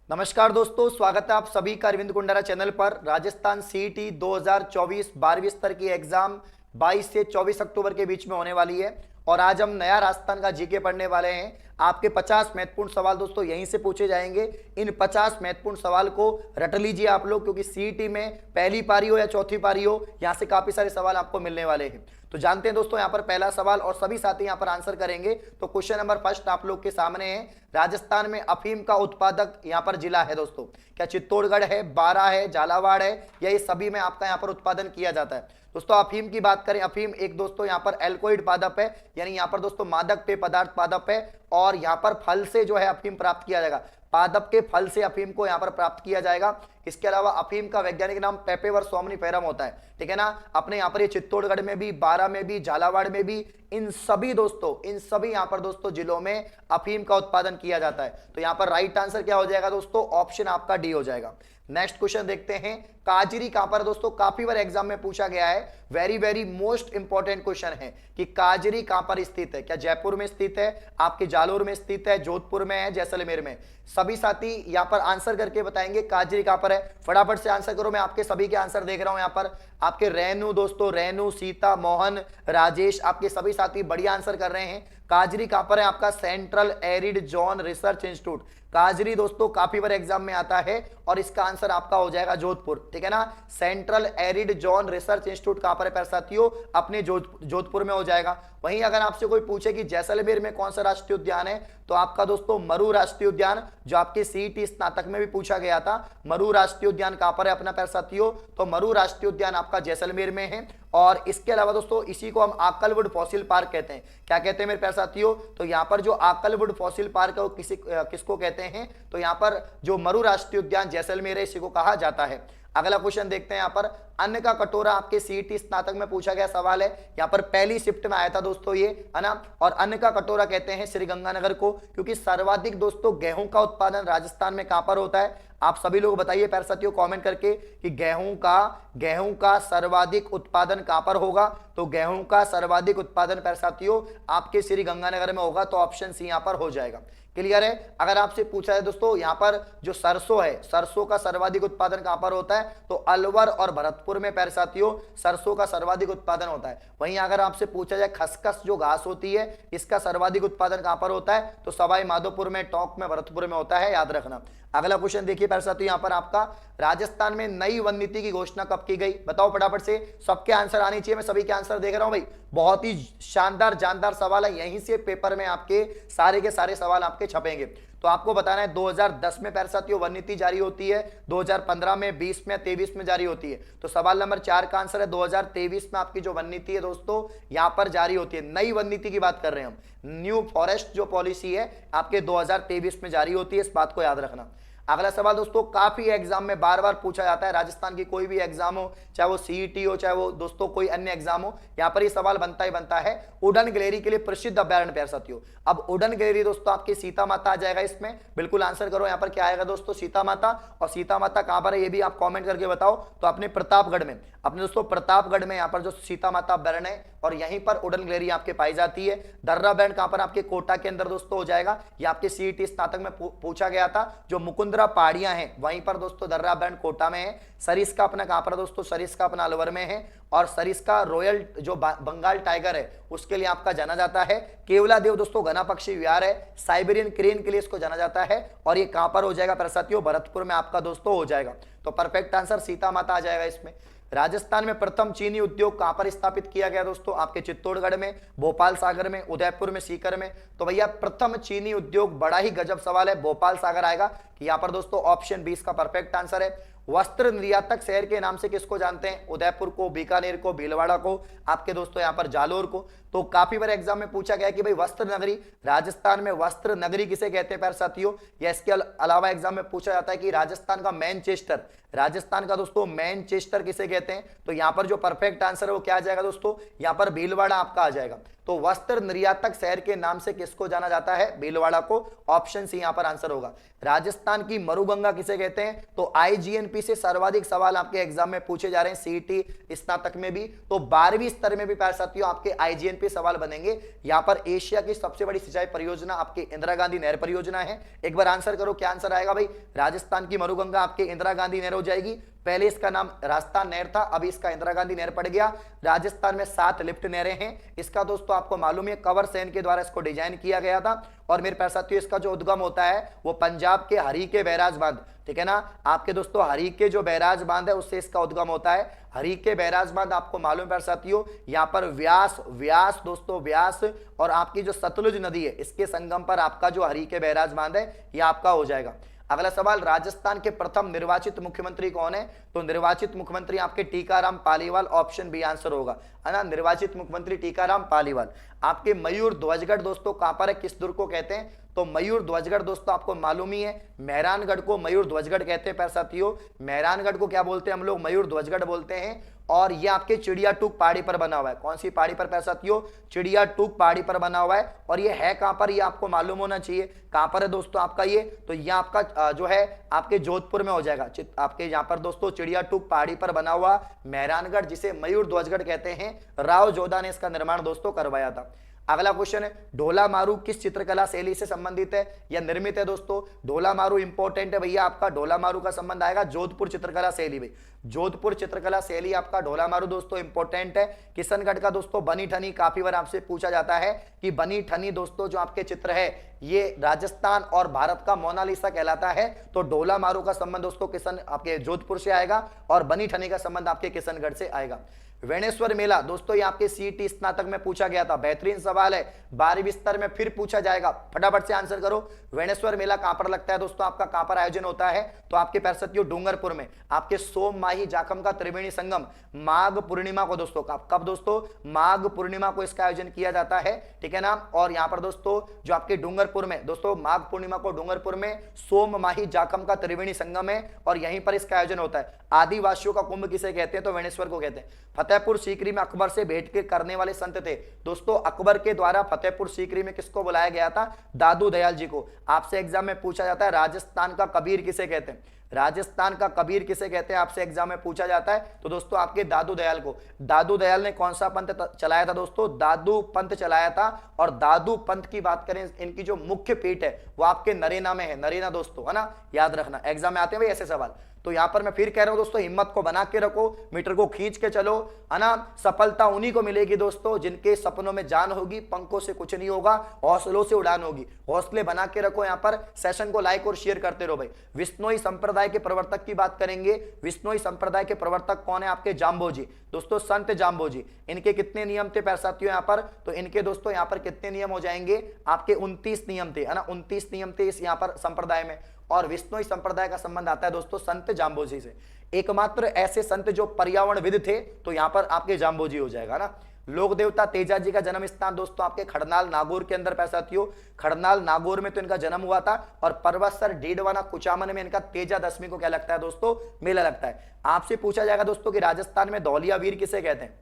नमस्कार दोस्तों, स्वागत है आप सभी का अरविंद कुंडारा चैनल पर। राजस्थान सीईटी 2024 12वीं स्तर की एग्जाम 22 से 24 अक्टूबर के बीच में होने वाली है और आज हम नया राजस्थान का जीके पढ़ने वाले हैं। आपके 50 महत्वपूर्ण सवाल दोस्तों यहीं से पूछे जाएंगे। इन 50 महत्वपूर्ण सवाल को रट लीजिए आप लोग, क्योंकि सीईटी में पहली पारी हो या चौथी पारी हो, यहां से काफी सारे सवाल आपको मिलने वाले हैं। तो जानते हैं दोस्तों यहाँ पर पहला सवाल और सभी साथी यहाँ पर आंसर करेंगे। तो क्वेश्चन नंबर फर्स्ट आप लोग के सामने है। राजस्थान में अफीम का उत्पादक यहाँ पर जिला है दोस्तों, क्या चित्तौड़गढ़ है, बारां है, झालावाड़ है, या ये सभी में आपका यहाँ पर उत्पादन किया जाता है? दोस्तों अफीम की बात करें, अफीम एक दोस्तों यहाँ पर एल्कोइड पादप है, यानी यहाँ पर दोस्तों मादक पेय पदार्थ पादप है और यहाँ पर फल से जो है अफीम प्राप्त किया जाएगा। पादप के फल से अफीम को यहाँ पर प्राप्त किया जाएगा। इसके अलावा अफीम का वैज्ञानिक नाम पेपेवर सोमनिफेरम होता है, ठीक है ना। अपने यहाँ पर ये चित्तौड़गढ़ में भी, बारां में भी, झालावाड़ में भी, इन सभी दोस्तों, इन सभी यहाँ पर दोस्तों जिलों में अफीम का उत्पादन किया जाता है। तो यहाँ पर राइट आंसर क्या हो जाएगा दोस्तों? ऑप्शन आपका डी हो जाएगा। नेक्स्ट क्वेश्चन देखते हैं, काजरी कहां पर दोस्तों? काफी बार एग्जाम में पूछा गया है, very very most important question है कि काजरी कहां पर स्थित है। क्या जयपुर में स्थित है, आपके जालोर में स्थित है, जोधपुर में है, जैसलमेर में? सभी साथी यहां पर आंसर करके बताएंगे काजरी कहां पर है। फटाफट से आंसर करो, मैं आपके सभी के आंसर देख रहा हूं। यहां पर आपके रेनू दोस्तों, रेनू, सीता, मोहन, राजेश, आपके सभी साथी बढ़िया आंसर कर रहे हैं। काजरी कहां पर है आपका? Central arid zone research institute. काजरी दोस्तों काफी बार एग्जाम में आता है और इसका आंसर आपका हो जाएगा जोधपुर, ठीक है ना। Central arid zone research institute कहां पर है प्यारे साथियों? अपने जोधपुर में हो जाएगा। वहीं अगर आपसे कोई पूछे कि जैसलमेर में कौन सा राष्ट्रीय उद्यान है, तो आपका दोस्तों मरू राष्ट्रीय उद्यान, जो आपके सीईटी स्नातक में भी पूछा गया था, मरू राष्ट्रीय उद्यान कहां पर है अपना प्यारे साथियों? तो मरू राष्ट्रीय उद्यान आपका जैसलमेर में है। और इसके अलावा दोस्तों इसी को हम आकलवुड फॉसिल पार्क कहते हैं। क्या कहते हैं मेरे प्यारे साथियों? तो यहाँ पर जो आकलवुड फॉसिल पार्क है वो किसको कहते हैं? तो यहाँ पर जो मरू राष्ट्रीय उद्यान जैसलमेर है, इसी को कहा जाता है। अगला क्वेश्चन देखते हैं। यहाँ पर अन्न का कटोरा आपके सीईटी स्नातक में पूछा गया सवाल है। यहाँ पर पहली शिफ्ट में आया था दोस्तों ये, है ना। और अन्न का कटोरा कहते हैं श्रीगंगानगर को, क्योंकि सर्वाधिक दोस्तों गेहूं का उत्पादन राजस्थान में कहां पर होता है? आप सभी लोग बताइए प्यारे साथियों कमेंट करके कि गेहूं का सर्वाधिक उत्पादन कहां पर होगा? तो गेहूं का सर्वाधिक उत्पादन प्यारे साथियों आपके श्रीगंगानगर में होगा। तो ऑप्शन सी यहां पर हो जाएगा। क्लियर है? अगर आपसे पूछा है दोस्तों यहाँ पर जो सरसों है, सरसों का सर्वाधिक उत्पादन कहां पर होता है? तो अलवर और भरतपुर में प्यारे साथियों सरसों का सर्वाधिक उत्पादन होता है। वहीं अगर आपसे पूछा जाए खसखस जो घास होती है, इसका सर्वाधिक उत्पादन कहां पर होता है? तो सवाई माधोपुर में, टोंक में, भरतपुर में होता है, याद रखना। अगला क्वेश्चन देखिए प्यारे साथियों, यहाँ पर आपका राजस्थान में नई वन नीति की घोषणा कब की गई? बताओ फटाफट से, सबके आंसर आने चाहिए। मैं सभी के आंसर देख रहा हूं भाई, बहुत ही शानदार जानदार सवाल है। यहीं से पेपर में आपके सारे के सारे सवाल आपके छपेंगे। तो आपको बताना है 2010 में प्यारे साथियों वन नीति जारी होती है, 2015 में, 20 में, 23 में जारी होती है। तो सवाल नंबर 4 का आंसर है 2023 में आपकी जो वन नीति है दोस्तों यहां पर जारी होती है। नई वन नीति की बात कर रहे हैं हम। न्यू फॉरेस्ट जो पॉलिसी है आपके 2023 में जारी होती है, इस बात को याद रखना। अगला सवाल दोस्तों काफी एग्जाम में बार बार पूछा जाता है, राजस्थान की कोई भी एग्जाम हो, चाहे वो सीईटी हो, चाहे वो दोस्तों कोई अन्य एग्जाम हो, यहां पर ये सवाल बनता ही बनता है। उड़न गिलहरी के लिए प्रसिद्ध अभ्यारण्य प्यारे साथियों। अब उड़न गिलहरी दोस्तों आपकी सीता माता आ जाएगा इसमें, बिल्कुल आंसर करो। यहां पर क्या आएगा दोस्तों? सीता माता। और सीता माता कहां पर है ये भी आप कमेंट करके बताओ। तो अपने प्रतापगढ़ में, अपने दोस्तों प्रतापगढ़ में यहाँ पर जो सीता माता अभ्यारण्य है और यहीं पर उड़न गिलहरी आपके पाई जाती है। दर्रा बैंड कहां पर? आपके कोटा के अंदर दोस्तों हो जाएगा। ये आपके सीईटी स्नातक में पूछा गया था। जो मुकुंदरा पहाड़ियां हैं वहीं पर दोस्तों दर्रा बैंड कोटा में है। सरिस्का अपना कहां पर दोस्तों? सरिस्का अपना अलवर में है। और सरिस्का रॉयल जो बंगाल टाइगर है उसके लिए आपका जाना जाता है। केवला देव दोस्तों घना पक्षी विहार है। साइबेरियन क्रेन के लिए इसको जाना जाता है। और ये कहां पर हो जाएगा प्यारे साथियों? भरतपुर में आपका दोस्तों हो जाएगा। तो परफेक्ट आंसर सीता माता आ जाएगा इसमें। राजस्थान में प्रथम चीनी उद्योग कहां पर स्थापित किया गया दोस्तों? आपके चित्तौड़गढ़ में, भोपाल सागर में, उदयपुर में, सीकर में। तो भैया प्रथम चीनी उद्योग, बड़ा ही गजब सवाल है, भोपाल सागर आएगा कि यहां पर दोस्तों ऑप्शन 20 का परफेक्ट आंसर है। वस्त्र निर्यातक शहर के नाम से किसको जानते हैं? उदयपुर को, बीकानेर को, भीलवाड़ा को, आपके दोस्तों यहाँ पर जालोर को। तो काफी बार एग्जाम में पूछा गया कि भाई वस्त्र नगरी, राजस्थान में वस्त्र नगरी किसे कहते हैं प्यारे साथियों? या इसके अलावा एग्जाम में पूछा जाता है कि राजस्थान का मैनचेस्टर, राजस्थान का दोस्तों मैनचेस्टर किसे कहते हैं? तो यहाँ पर जो परफेक्ट आंसर है वो क्या आ जाएगा दोस्तों? यहाँ पर भीलवाड़ा आपका आ जाएगा। तो वस्त्र निर्यातक शहर के नाम से किसको जाना जाता है? भीलवाड़ा को। ऑप्शन सी यहां पर आंसर होगा। राजस्थान की मरुगंगा किसे कहते हैं? तो आईजीएनपी से सर्वाधिक सवाल आपके एग्जाम में पूछे जा रहे हैं, सीईटी स्नातक में भी, तो 12वीं स्तर में भी प्यारे साथियों आपके आईजीएनपी सवाल बनेंगे। यहां पर एशिया की सबसे बड़ी सिंचाई परियोजना आपकी इंदिरा गांधी नहर परियोजना है। एक बार आंसर करो, क्या आंसर आएगा भाई? राजस्थान की मरुगंगा आपके इंदिरा गांधी नहर हो जाएगी। पहले इसका नाम राजस्थान नहर था, अभी इसका इंदिरा गांधी नहर पड़ गया। राजस्थान में 7 लिफ्ट नहरें हैं। इसका दोस्तों आपको मालूम है कंवर सेन के द्वारा इसको डिजाइन किया गया था। और मेरे प्यारे साथियों इसका जो उद्गम होता है वो पंजाब के हरीके बैराज बांध, ठीक है ना, आपके दोस्तों हरीके जो बैराज बांध है उससे इसका उद्गम होता है। हरीके बैराज बांध आपको मालूम है प्यारे साथियों, यहां पर व्यास दोस्तों व्यास और आपकी जो सतलुज नदी है इसके संगम पर आपका जो हरीके बैराज बांध है यह आपका हो जाएगा। अगला सवाल, राजस्थान के प्रथम निर्वाचित मुख्यमंत्री कौन है? तो निर्वाचित मुख्यमंत्री आपके Tikaram Paliwal. Option B answer होगा, है ना, निर्वाचित मुख्यमंत्री टीकाराम पालीवाल। आपके मयूर ध्वजगढ़ दोस्तों कहां पर है, किस दुर्ग को कहते हैं? तो मयूर ध्वजगढ़ दोस्तों आपको मालूम ही है, मेहरानगढ़ को मयूर ध्वजगढ़ कहते हैं प्यारे साथियों। मेहरानगढ़ को क्या बोलते हैं हम लोग? मयूर ध्वजगढ़ बोलते हैं। और ये आपके चिड़िया टूक पहाड़ी पर बना हुआ है। कौन सी पहाड़ी पर प्यारे साथियों? चिड़िया टूक पहाड़ी पर बना हुआ है। और ये है कहां पर? ये आपको मालूम होना चाहिए कहां पर है दोस्तों आपका ये। तो ये आपका जो है आपके जोधपुर में हो जाएगा। आपके यहाँ पर दोस्तों चिड़िया टूक पहाड़ी पर बना हुआ मेहरानगढ़, जिसे मयूर ध्वजगढ़ कहते हैं, राव जोधा ने इसका निर्माण दोस्तों करवाया था। अगला क्वेश्चन है, ढोला मारू किस चित्रकला शैली से संबंधित है या निर्मित है? दोस्तों ढोला मारू इंपॉर्टेंट है भैया, आपका ढोला मारू का संबंध आएगा जोधपुर चित्रकला शैली में। जोधपुर चित्रकला शैली आपका ढोला मारू दोस्तों इंपॉर्टेंट है। किशनगढ़ का दोस्तों बनी ठनी काफी बार आपसे पूछा जाता है कि बनी ठनी दोस्तों जो आपके चित्र है ये राजस्थान और भारत का मोनालिसा कहलाता है। तो ढोला मारू का संबंध दोस्तों किशन आपके जोधपुर से आएगा और बनी ठनी का संबंध आपके किशनगढ़ से आएगा। वेणेश्वर मेला दोस्तों ये आपके सीईटी स्नातक में पूछा गया था, बेहतरीन सवाल है, 12वीं स्तर में फिर पूछा जाएगा, फटाफट से आंसर करो। वेणेश्वर मेला कहां पर लगता है दोस्तों? आपका कहां पर आयोजन होता है? तो आपके प्यारे साथियों डूंगरपुर में। आपके सोम माही जाखम का त्रिवेणी संगम माघ पूर्णिमा को दोस्तों, कब दोस्तों? माघ पूर्णिमा को इसका आयोजन किया जाता है, ठीक है ना। और यहां पर दोस्तों जो आपके डूंगरपुर में दोस्तों माघ पूर्णिमा को डूंगरपुर में सोम माही जाखम का त्रिवेणी संगम है और यहीं पर इसका आयोजन होता है। आदिवासियों का कुंभ किसे कहते हैं? तो वेणेश्वर को कहते हैं। फतेहपुर सीकरी में अकबर से भेंट के करने वाले संत थे दोस्तों, अकबर के द्वारा फतेहपुर सीकरी में किसको बुलाया गया था? दादू दयाल जी को। आपसे एग्जाम में पूछा जाता है राजस्थान का कबीर किसे कहते हैं? राजस्थान का कबीर किसे कहते हैं? आपसे एग्जाम में पूछा जाता है। तो दोस्तों आपके दादू दयाल को। दादू दयाल ने कौन सा पंथ चलाया था दोस्तों? दादू पंथ चलाया था। और दादू पंथ की बात करें, इनकी जो मुख्य पीठ है वो आपके नरेना में है, नरेना दोस्तों, है ना, याद रखना, एग्जाम में आते हैं भाई ऐसे सवाल। तो यहां पर मैं फिर कह रहा हूं दोस्तों, हिम्मत को बना के रखो, मीटर को खींच के चलो, है ना। सफलता उन्हीं को मिलेगी दोस्तों जिनके सपनों में जान होगी, पंखों से कुछ नहीं होगा, हौसलों से उड़ान होगी। हौसले बना के रखो। यहां पर सेशन को लाइक और शेयर करते रहो भाई। विश्नोई संप्रदाय के प्रवर्तक की बात करेंगे। विश्नोई संप्रदाय के प्रवर्तक कौन है? आपके जाम्बोजी दोस्तों, संत जाम्बोजी। इनके कितने नियम थे प्यारे साथियों यहां पर? तो इनके दोस्तों यहां पर कितने नियम हो जाएंगे? आपके 29 नियम थे, है ना, 29 नियम थे इस यहां पर संप्रदाय में। और विश्नोई संप्रदाय का संबंध आता है दोस्तों संत जाम्बोजी से। एकमात्र ऐसे संत जो पर्यावरणविद थे, तो यहां पर आपके जाम्बोजी हो जाएगा ना। लोक देवता तेजाजी का जन्म स्थान दोस्तों आपके खड़नाल नागौर के अंदर पैसा साथियों, खड़नाल नागौर में तो इनका जन्म हुआ था। और पर्वतसर डीडवाना कुचामन में इनका तेजा दशमी को क्या लगता है दोस्तों? मेला लगता है। आपसे पूछा जाएगा दोस्तों कि राजस्थान में धौलिया वीर किसे कहते हैं?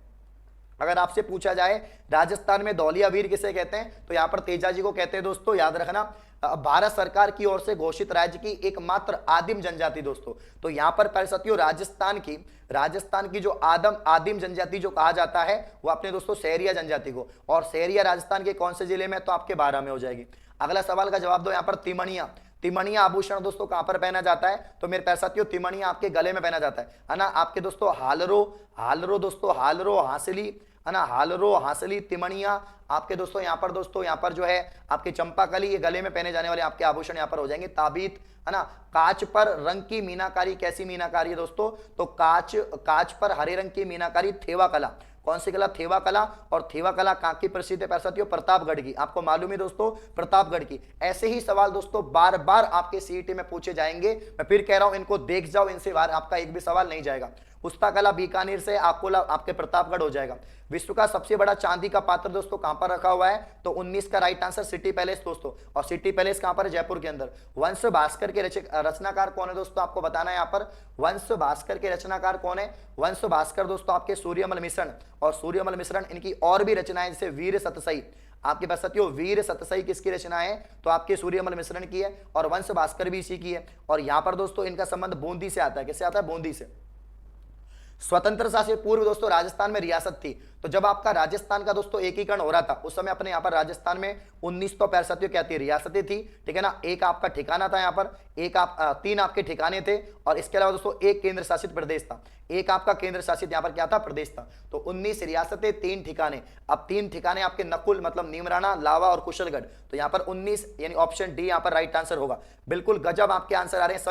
अगर आपसे पूछा जाए राजस्थान में धौलिया वीर किसे कहते हैं, तो यहां पर तेजाजी को कहते हैं दोस्तों, याद रखना। भारत सरकार की ओर से घोषित राज्य की एकमात्र आदिम जनजाति दोस्तों। तो यहां पर प्यारे साथियों राजस्थान की जो आदिम जनजाति जो कहा जाता है वो अपने दोस्तों सहरिया जनजाति को। और सहरिया राजस्थान के कौन से जिले में? तो आपके 12 में हो जाएगी। अगला सवाल का जवाब दो। यहां पर तिमणिया आभूषण दोस्तों कहां पर पहना जाता है? तो मेरे प्यारे साथियों तिमणिया आपके गले में पहना जाता है ना। आपके दोस्तों हालरो दोस्तों, हालरो हासिली, है ना, हालरो हासिली तिमणिया आपके दोस्तों यहाँ पर जो है आपके चंपाकली, ये गले में पहने जाने वाले आपके आभूषण यहाँ पर हो जाएंगे। ताबीत, है ना। कांच पर रंग की मीनाकारी, कैसी मीनाकारी है दोस्तों? तो कांच पर हरे रंग की मीनाकारी, थेवा कला। कौन सी कला? थेवा कला। और थेवा कला कहां की प्रसिद्ध है प्यारे साथियों? प्रतापगढ़ की। आपको मालूम है दोस्तों प्रतापगढ़ की। ऐसे ही सवाल दोस्तों बार बार आपके सीईटी में पूछे जाएंगे। मैं फिर कह रहा हूं इनको देख जाओ, इनसे बाहर आपका एक भी सवाल नहीं जाएगा। पुस्तकाला बीकानेर से, अकोला आपके प्रतापगढ़ हो जाएगा। विश्व का सबसे बड़ा चांदी का पात्र दोस्तों कहां पर रखा हुआ है, तो 19 का राइट आंसर सिटी पैलेस दोस्तों। और सिटी पैलेस कहां पर है, जयपुर के अंदर। वंश भास्कर के रचनाकार कौन है दोस्तों, आपको बताना है यहाँ पर वंश भास्कर के रचनाकार कौन है। वंश भास्कर दोस्तों आपके सूर्यमल मिश्रण, और सूर्यमल मिश्रण इनकी और भी रचनाएं जैसे वीर सतसई, आपके पास साथियों वीर सतसई किसकी रचना है, तो आपके सूर्यमल मिश्रण की है, और वंश भास्कर भी इसी की है। और यहां पर दोस्तों इनका संबंध बूंदी से आता है, किससे आता है, बूंदी से। स्वतंत्रता से पूर्व दोस्तों राजस्थान में रियासत थी, तो जब आपका राजस्थान का दोस्तों एकीकरण हो रहा था उस समय अपने यहाँ पर राजस्थान में 19 तो साथियों क्या थी, रियासतें थी, ठीक है ना। एक आपका ठिकाना था यहाँ पर, तीन आपके ठिकाने थे, और इसके अलावा दोस्तों एक केंद्र शासित प्रदेश था। एक आपका केंद्र शासित यहाँ पर क्या था, प्रदेश था। तो 19 रियासतें, 3 ठिकाने। अब 3 ठिकाने आपके नकुल मतलब नीमराना, लावा और कुशलगढ़, तो यहाँ पर 19 यानी ऑप्शन डी यहाँ पर राइट आंसर होगा। बिल्कुल गजब आपके आंसर आ रहे हैं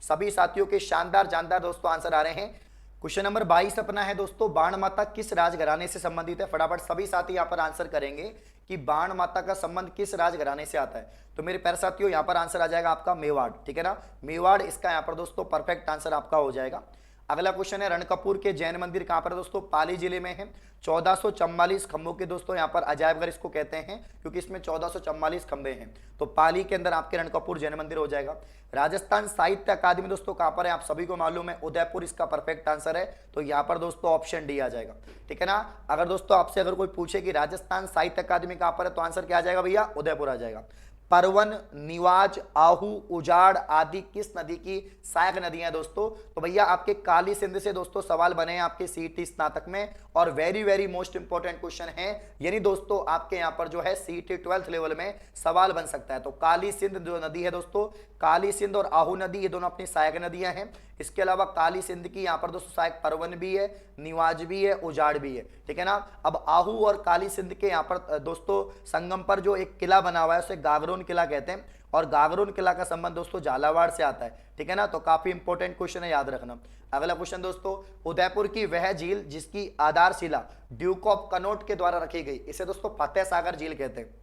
सभी साथियों के शानदार जानदार दोस्तों आंसर आ रहे हैं। क्वेश्चन नंबर 22 अपना है दोस्तों, बाण माता किस राजघराने से संबंधित है। फटाफट सभी साथी यहाँ पर आंसर करेंगे कि बाण माता का संबंध किस राजघराने से आता है। तो मेरे प्यारे साथियों यहाँ पर आंसर आ जाएगा आपका मेवाड़, ठीक है ना, मेवाड़ इसका यहाँ पर दोस्तों परफेक्ट आंसर आपका हो जाएगा। अगला क्वेश्चन है, रणकपुर के जैन मंदिर कहां पर दोस्तों, पाली जिले में है। 1444 खंभों के दोस्तों यहाँ पर अजायबघर इसको कहते हैं, क्योंकि इसमें 1444 खंभे हैं। तो पाली के अंदर आपके रणकपुर जैन मंदिर हो जाएगा। राजस्थान साहित्य अकादमी दोस्तों कहां पर है, आप सभी को मालूम है, उदयपुर इसका परफेक्ट आंसर है। तो यहाँ पर दोस्तों ऑप्शन डी आ जाएगा, ठीक है ना। अगर दोस्तों आपसे अगर कोई पूछे कि राजस्थान साहित्य अकादमी कहां पर है, तो आंसर क्या आ जाएगा भैया, उदयपुर आ जाएगा। परवन, निवाज, आहू, उजाड़ आदि किस नदी की सहायक नदियां दोस्तों, तो भैया आपके काली सिंध से दोस्तों सवाल बने हैं आपके सीईटी स्नातक में, और वेरी मोस्ट इंपॉर्टेंट क्वेश्चन है, यानी दोस्तों आपके यहां पर जो है सीईटी 12th लेवल में सवाल बन सकता है। तो काली सिंध जो नदी है दोस्तों, काली सिंध और आहू नदी ये दोनों अपनी सहायक नदियां हैं। इसके अलावा काली सिंध की यहाँ पर दोस्तों सहायक परवन भी है, निवाज भी है, उजाड़ भी है, ठीक है ना। अब आहू और काली सिंध के यहाँ पर दोस्तों संगम पर जो एक किला बना हुआ है उसे गागरोन किला कहते हैं, और गागरोन किला का संबंध दोस्तों झालावाड़ से आता है, ठीक है ना। तो काफी इंपॉर्टेंट क्वेश्चन है, याद रखना। अगला क्वेश्चन दोस्तों, उदयपुर की वह झील जिसकी आधारशिला ड्यूक ऑफ कनॉट के द्वारा रखी गई, इसे दोस्तों फतेह सागर झील कहते हैं।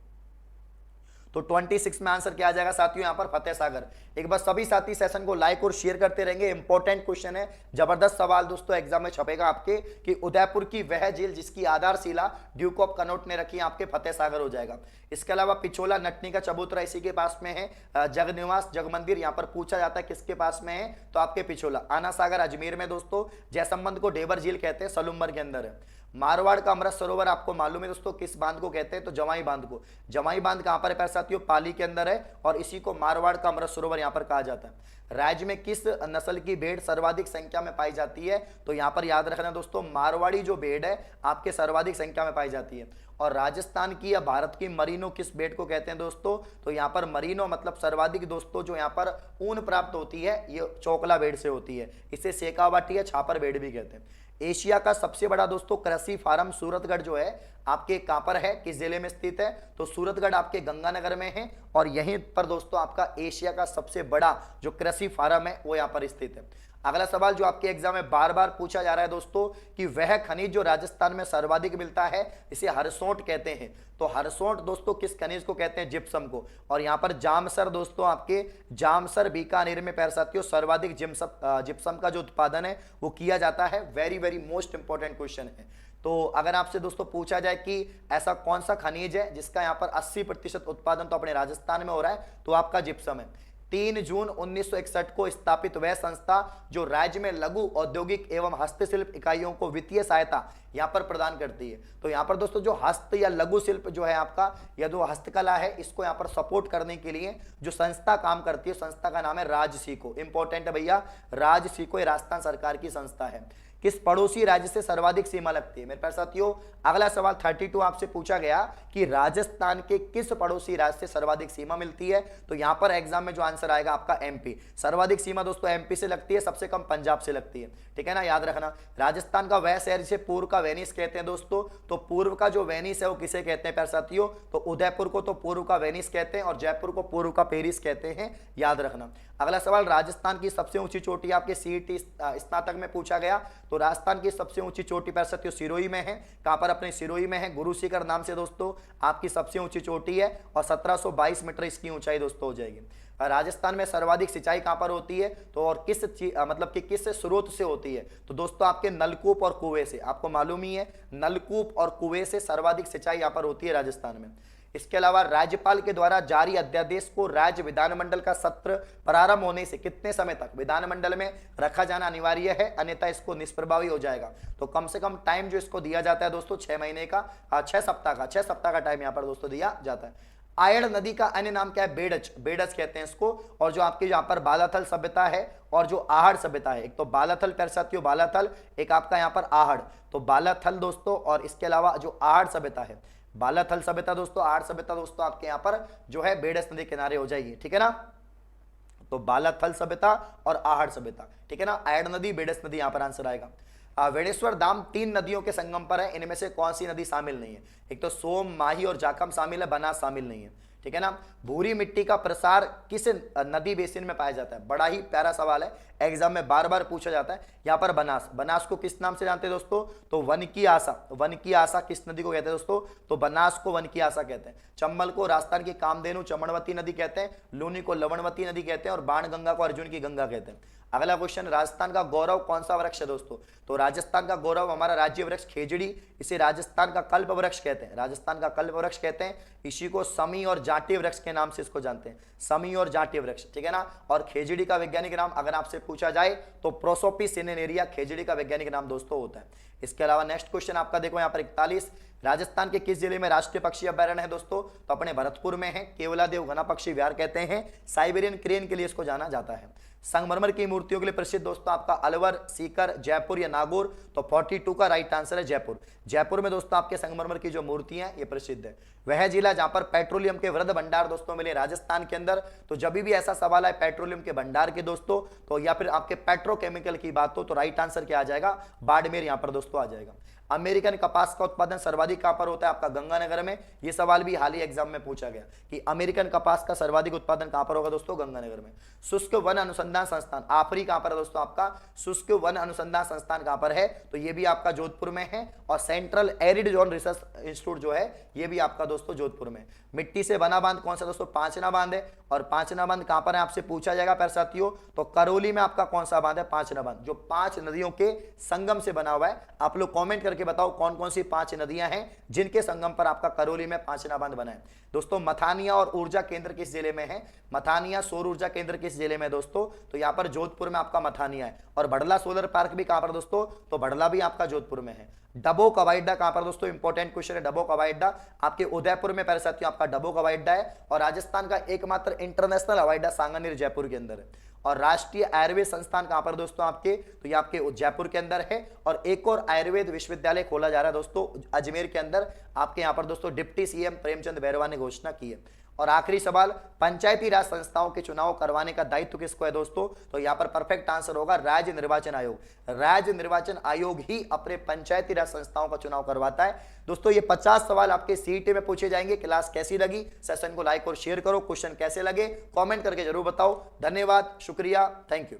तो 26 में आंसर क्या आ जाएगा साथियों, यहां पर फतेह सागर। एक बार सभी साथी सेशन को लाइक और शेयर करते रहेंगे, इंपॉर्टेंट क्वेश्चन है, जबरदस्त सवाल दोस्तों एग्जाम में छपेगा आपके, कि उदयपुर की वह झील जिसकी आधारशिला ड्यूक ऑफ कनॉट ने रखी, आपके फतेह सागर हो जाएगा। इसके अलावा पिछोला नटनी का चबूतरा इसी के पास में है। जगनिवास जग मंदिर यहाँ पर पूछा जाता है किसके पास में है, तो आपके पिछोला। आना सागर अजमेर में दोस्तों, जयसंबंध को ढेबर झील कहते हैं, सलूम्बर के अंदर है। मारवाड़ का अमृत सरोवर आपको मालूम है दोस्तों किस बांध को कहते हैं, तो जवाई बांध को। जवाई बांध कहां पर है प्यारे साथियों, पाली के अंदर है, और इसी को मारवाड़ का अमृत सरोवर यहां पर कहा जाता है। राज्य में किस नस्ल की भेड़ सर्वाधिक संख्या में पाई जाती है, तो यहां पर याद रखना दोस्तों मारवाड़ी जो भेड़ है आपके सर्वाधिक संख्या में पाई जाती है। और राजस्थान की या भारत की मरीनो किस भेड़ को कहते हैं दोस्तों, तो यहाँ पर मरीनो मतलब सर्वाधिक दोस्तों जो यहाँ पर ऊन प्राप्त होती है ये चोकला भेड़ से होती है, इसे शेखावाटी या छापर भेड़ भी कहते हैं। एशिया का सबसे बड़ा दोस्तों कृषि फार्म सूरतगढ़ जो है आपके कहां पर है, किस जिले में स्थित है, तो सूरतगढ़ आपके गंगानगर में है, और यहीं पर दोस्तों आपका एशिया का सबसे बड़ा जो कृषि फार्म है वो यहाँ पर स्थित है। अगला सवाल जो आपके एग्जाम में बार बार पूछा जा रहा है दोस्तों, कि वह खनिज जो राजस्थान में सर्वाधिक मिलता है इसे हरसोट कहते हैं। तो हरसोट दोस्तों किस खनिज को कहते हैं, जिप्सम को। और यहाँ पर जामसर दोस्तों आपके जामसर बीकानेर में प्यारे साथियों सर्वाधिक जिप्सम का जो उत्पादन है वो किया जाता है। वेरी मोस्ट इंपॉर्टेंट क्वेश्चन है। तो अगर आपसे दोस्तों पूछा जाए कि ऐसा कौन सा खनिज है जिसका यहाँ पर 80% उत्पादन तो अपने राजस्थान में हो रहा है, तो आपका जिप्सम है। 3 जून 1961 को स्थापित वह संस्था जो राज्य में लघु औद्योगिक एवं हस्तशिल्प इकाइयों को वित्तीय सहायता यहाँ पर प्रदान करती है। तो यहाँ पर दोस्तों जो हस्त या लघु शिल्प जो है आपका या जो हस्तकला है इसको यहाँ पर सपोर्ट करने के लिए जो संस्था काम करती है, संस्था का नाम है राजसीको। इंपॉर्टेंट है भैया, राजसीको राजस्थान सरकार की संस्था है। किस पड़ोसी राज्य से सर्वाधिक सीमा लगती है, मेरे प्यारे साथियों अगला सवाल 32 आपसे पूछा गया कि राजस्थान के किस पड़ोसी राज्य से सर्वाधिक सीमा मिलती है, तो यहां पर एग्जाम में जो आंसर आएगा आपका एमपी। सर्वाधिक सीमा दोस्तों एमपी से लगती है, सबसे कम पंजाब से लगती है, ठीक है ना, याद रखना। राजस्थान का वह शहर जिसे पूर्व का वेनिस कहते हैं दोस्तों, तो पूर्व का जो वेनिस है वो किसे कहते हैं प्यारे साथियों, तो उदयपुर को तो पूर्व का वेनिस कहते हैं और जयपुर को पूर्व का पेरिस कहते हैं, याद रखना। अगला सवाल राजस्थान की सबसे ऊंची चोटी आपके सीईटी स्नातक में पूछा गया, तो राजस्थान की सबसे ऊंची चोटी प्यारे साथियों सिरोही में है। कहां पर, अपने सिरोही में है, गुरु शिखर नाम से दोस्तों आपकी सबसे ऊंची चोटी है और 1722 मीटर इसकी ऊंचाई दोस्तों हो जाएगी। राजस्थान में सर्वाधिक सिंचाई कहां पर होती है, तो और मतलब कि किस स्रोत से होती है, तो दोस्तों आपके नलकूप और कुएं से। आपको मालूम ही है नलकूप और कुएं से सर्वाधिक सिंचाई यहां पर होती है राजस्थान में। इसके अलावा राज्यपाल के द्वारा जारी अध्यादेश को राज्य विधानमंडल का सत्र प्रारंभ होने से कितने समय तक विधानमंडल में रखा जाना अनिवार्य है, अन्यथा इसको निष्प्रभावी हो जाएगा। तो कम से कम टाइम जो इसको दिया जाता है दोस्तों 6 महीने का, 6 सप्ताह का टाइम यहां पर दोस्तों दिया जाता है। आयड़ नदी का अन्य नाम क्या है, बेडज, बेडज कहते हैं इसको। और जो आपकी यहाँ पर बालाथल सभ्यता है और जो आहड़ सभ्यता है, एक तो बालाथल प्यारे साथियों बालाथल, एक आपका यहाँ पर आहड़, तो बालाथल दोस्तों और इसके अलावा जो आहड़ सभ्यता है, बालाथल सभ्यता दोस्तों, आहड़ सभ्यता दोस्तों आपके यहाँ पर जो है बेडज नदी किनारे हो जाएगी, ठीक है ना। तो बालाथल सभ्यता और आहड़ सभ्यता, ठीक है ना। आयड़ नदी, बेडज नदी यहाँ पर आंसर आएगा। वेणेश्वर धाम 3 नदियों के संगम पर है, इनमें से कौन सी नदी शामिल नहीं है, एक तो सोम, माही और जाखम शामिल है, बनास शामिल नहीं है, ठीक है ना। भूरी मिट्टी का प्रसार किस नदी बेसिन में पाया जाता है, बड़ा ही प्यारा सवाल है, एग्जाम में बार बार पूछा जाता है। यहाँ पर बनास, बनास को किस नाम से जानते हैं दोस्तों, तो वन की आशा, वन की आशा किस नदी को कहते हैं दोस्तों, तो बनास को वन की आशा कहते हैं। चंबल को राजस्थान की कामधेनु चमनवती नदी कहते हैं, लूनी को लवणवती नदी कहते हैं और बाण गंगा को अर्जुन की गंगा कहते हैं। अगला क्वेश्चन, राजस्थान का गौरव कौन सा वृक्ष है दोस्तों, तो राजस्थान का गौरव हमारा राज्य वृक्ष खेजड़ी, इसे राजस्थान का कल्प वृक्ष कहते हैं, राजस्थान का कल्प वृक्ष कहते हैं। इसी को समी और जाटी वृक्ष के नाम से इसको जानते हैं, समी और जाटी वृक्ष, ठीक है ना। और खेजड़ी का वैज्ञानिक नाम अगर आपसे पूछा जाए तो प्रोसोपिस सिनेरेरिया खेजड़ी का वैज्ञानिक नाम दोस्तों होता है। इसके अलावा नेक्स्ट क्वेश्चन आपका देखो यहाँ पर 41, राजस्थान के किस जिले में राष्ट्रीय पक्षी अभयारण्य है दोस्तों, तो अपने भरतपुर में है, केवलादेव घना पक्षी विहार कहते हैं, साइबेरियन क्रेन के लिए इसको जाना जाता है। संगमरमर की मूर्तियों के लिए प्रसिद्ध दोस्तों आपका अलवर, सीकर, जयपुर या नागौर, तो 42 का राइट आंसर है जयपुर। जयपुर में दोस्तों आपके संगमरमर की जो मूर्तियां ये प्रसिद्ध है। वह जिला जहां पर पेट्रोलियम के वृहद भंडार दोस्तों मिले राजस्थान के अंदर, तो जब भी ऐसा सवाल है पेट्रोलियम के भंडार के दोस्तों, तो या फिर आपके पेट्रोकेमिकल की बात हो, तो राइट आंसर क्या आ जाएगा, बाड़मेर यहां पर दोस्तों आ जाएगा। अमेरिकन कपास का उत्पादन सर्वाधिक कहां पर होता है, आपका गंगानगर में। यह सवाल भी हाल ही एग्जाम में पूछा गया कि अमेरिकन कपास का सर्वाधिक उत्पादन कहां पर होगा दोस्तों, गंगानगर में। शुष्क वन अनुसंधान संस्थान आफरी कहां पर है दोस्तों, आपका शुष्क वन अनुसंधान संस्थान कहां पर है, तो यह भी आपका जोधपुर में है। और central arid zone research institute जो है यह भी आपका दोस्तों जोधपुर में। मिट्टी से बना बांध कौन सा दोस्तों, पांचना बांध है। और पांचना बांध कहां पर है आपसे पूछा जाएगा प्यारे साथियों, तो करौली में आपका कौन सा बांध है, पांचना बांध, जो 5 नदियों के संगम से बना हुआ है। आप लोग कमेंट करके बताओ कौन कौन सी 5 नदियां हैं जिनके संगम पर आपका करौली में पांचना बांध बना है दोस्तों। मथानिया और ऊर्जा केंद्र किस जिले में है, मथानिया सौर ऊर्जा केंद्र किस जिले में दोस्तों, तो यहाँ पर जोधपुर में आपका मथानिया है। और भड़ला सोलर पार्क भी कहां पर दोस्तों, तो भड़ला भी आपका जोधपुर में है। डबोक हवाई अड्डा कहां पर दोस्तों, इंपॉर्टेंट क्वेश्चन है। डबोक हवाई अड्डा आपके उदयपुर में प्यारे साथियों आपका डबोक हवाई अड्डा है। और राजस्थान का एकमात्र इंटरनेशनल हवाई अड्डा सांगानेर जयपुर के अंदर है। और राष्ट्रीय आयुर्वेद संस्थान कहां पर दोस्तों आपके, तो ये आपके जयपुर के अंदर है। और एक और आयुर्वेद विश्वविद्यालय खोला जा रहा है दोस्तों अजमेर के अंदर, आपके यहाँ पर दोस्तों डिप्टी सीएम प्रेमचंद बैरवा ने घोषणा की है। और आखिरी सवाल, पंचायती राज संस्थाओं के चुनाव करवाने का दायित्व किसको है दोस्तों, तो यहाँ पर परफेक्ट आंसर होगा राज्य निर्वाचन आयोग। राज्य निर्वाचन आयोग ही अपने पंचायती राज संस्थाओं का चुनाव करवाता है दोस्तों। ये 50 सवाल आपके सीईटी में पूछे जाएंगे। क्लास कैसी लगी, सेशन को लाइक और शेयर करो, क्वेश्चन कैसे लगे कमेंट करके जरूर बताओ। धन्यवाद, शुक्रिया, थैंक यू।